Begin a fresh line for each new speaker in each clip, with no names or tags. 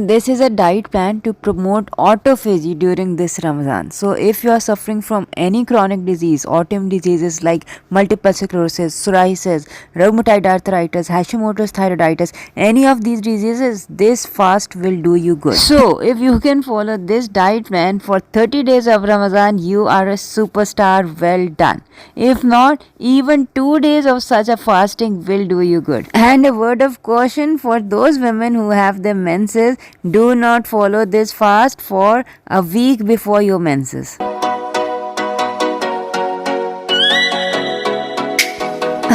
This is a diet plan to promote autophagy during this Ramadan. So if you are suffering from any chronic disease, autoimmune diseases like multiple sclerosis, psoriasis, rheumatoid arthritis, Hashimoto's thyroiditis, any of these diseases, this fast will do you good. So if you can follow this diet plan for 30 days of Ramadan, you are a superstar. Well done. If not, even 2 days of such a fasting will do you good. And a word of caution for those women who have their menses: do not follow this fast for a week before your menses.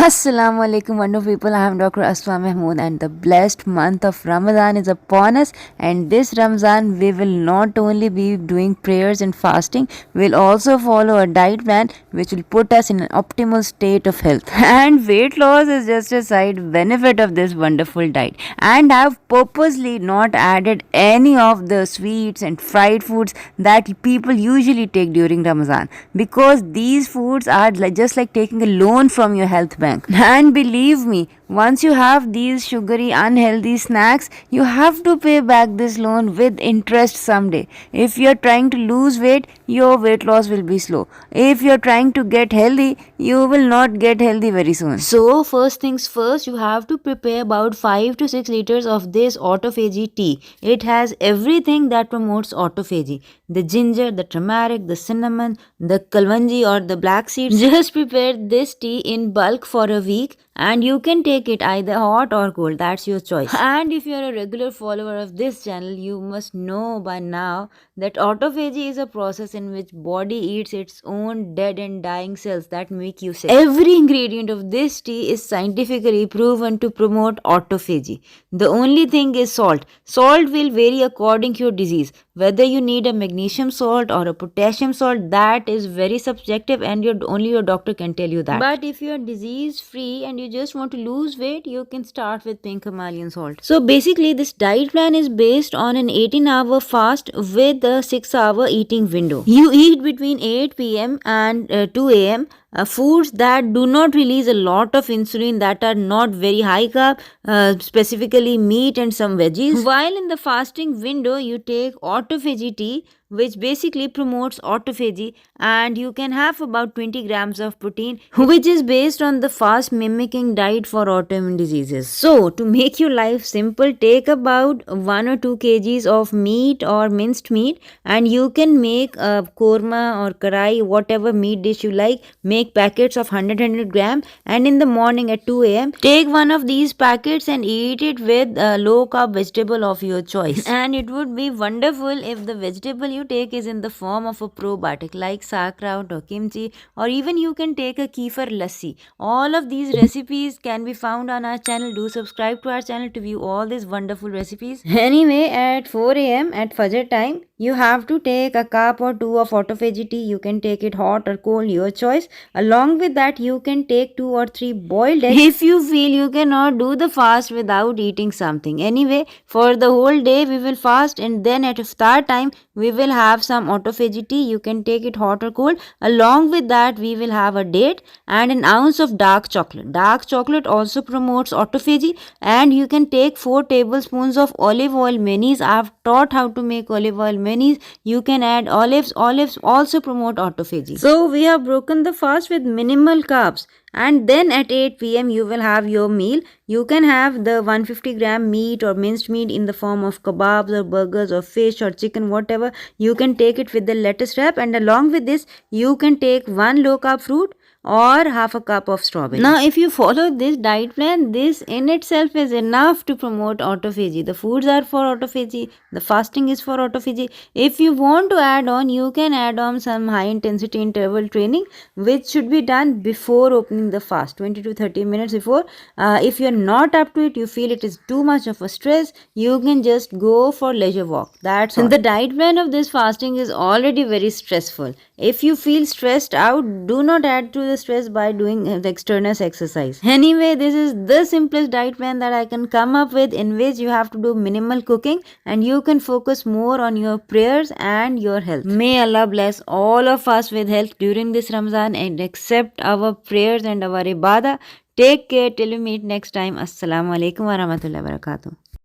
Assalamu alaikum wonderful people, I am Dr. Asma and the blessed month of Ramadan is upon us, and this Ramadan we will not only be doing prayers and fasting, we will also follow a diet plan which will put us in an optimal state of health. And weight loss is just a side benefit of this wonderful diet, and I have purposely not added any of the sweets and fried foods that people usually take during Ramadan, because these foods are just like taking a loan from your health bank. And believe me, once you have these sugary unhealthy snacks, you have to pay back this loan with interest someday. If you are trying to lose weight, your weight loss will be slow. If you are trying to get healthy, you will not get healthy very soon. So first things first, you have to prepare about 5 to 6 liters of this autophagy tea. It has everything that promotes autophagy: the ginger, the turmeric, the cinnamon, the kalwanji or the black seeds. Just prepare this tea in bulk for a week, and you can take it either hot or cold, that's your choice. And if you are a regular follower of this channel, you must know by now that autophagy is a process in which body eats its own dead and dying cells that make you sick. Every ingredient of this tea is scientifically proven to promote autophagy. The only thing is salt. Salt will vary according to your disease. Whether you need a magnesium salt or a potassium salt, that is very subjective, and only your doctor can tell you that. But if you are disease free and you just want to lose weight, you can start with pink Himalayan salt. So basically this diet plan is based on an 18-hour fast with a 6-hour eating window. You eat between 8 p.m. and 2 a.m. Foods that do not release a lot of insulin, that are not very high carb, specifically meat and some veggies. While in the fasting window, you take autophagy tea, which basically promotes autophagy, and you can have about 20 grams of protein, which is based on the fast mimicking diet for autoimmune diseases. So to make your life simple, take about 1 or 2 kgs of meat or minced meat, and you can make a korma or karai, whatever meat dish you like. Make packets of 100 gram, and in the morning at 2 a.m. take one of these packets and eat it with a low carb vegetable of your choice. And it would be wonderful if the vegetable you take is in the form of a probiotic like sauerkraut or kimchi, or even you can take a kefir lassi. All of these recipes can be found on our channel. Do subscribe to our channel to view all these wonderful recipes. Anyway, at 4 a.m. at Fajr time, you have to take a cup or 2 of autophagy tea. You can take it hot or cold, your choice. Along with that, you can take 2 or 3 boiled eggs if you feel you cannot do the fast without eating something. Anyway, for the whole day we will fast, and then at iftar time we will have some autophagy tea. You can take it hot or cold. Along with that, we will have a date and an ounce of dark chocolate. Dark chocolate also promotes autophagy, and you can take 4 tablespoons of olive oil mayonnaise. I have taught how to make olive oil mayonnaise. You can add olives. Olives also promote autophagy. So we have broken the fast with minimal carbs. And then at 8 p.m. you will have your meal. You can have the 150 gram meat or minced meat in the form of kebabs or burgers or fish or chicken, whatever. You can take it with the lettuce wrap, and along with this you can take 1 low carb fruit or half a cup of strawberry. Now if you follow this diet plan, this in itself is enough to promote autophagy. The foods are for autophagy, the fasting is for autophagy. If you want to add on, you can add on some high intensity interval training, which should be done before opening the fast, 20 to 30 minutes before. If you're not up to it, you feel it is too much of a stress, you can just go for leisure walk. That's all. The diet plan of this fasting is already very stressful. If you feel stressed out, do not add to the stress by doing the external exercise. Anyway, this is the simplest diet plan that I can come up with, in which you have to do minimal cooking and you can focus more on your prayers and your health. May Allah bless all of us with health during this Ramadan and accept our prayers and our ibadah. Take care till we meet next time. Assalamu alaikum wa rahmatullahi wa barakatuh.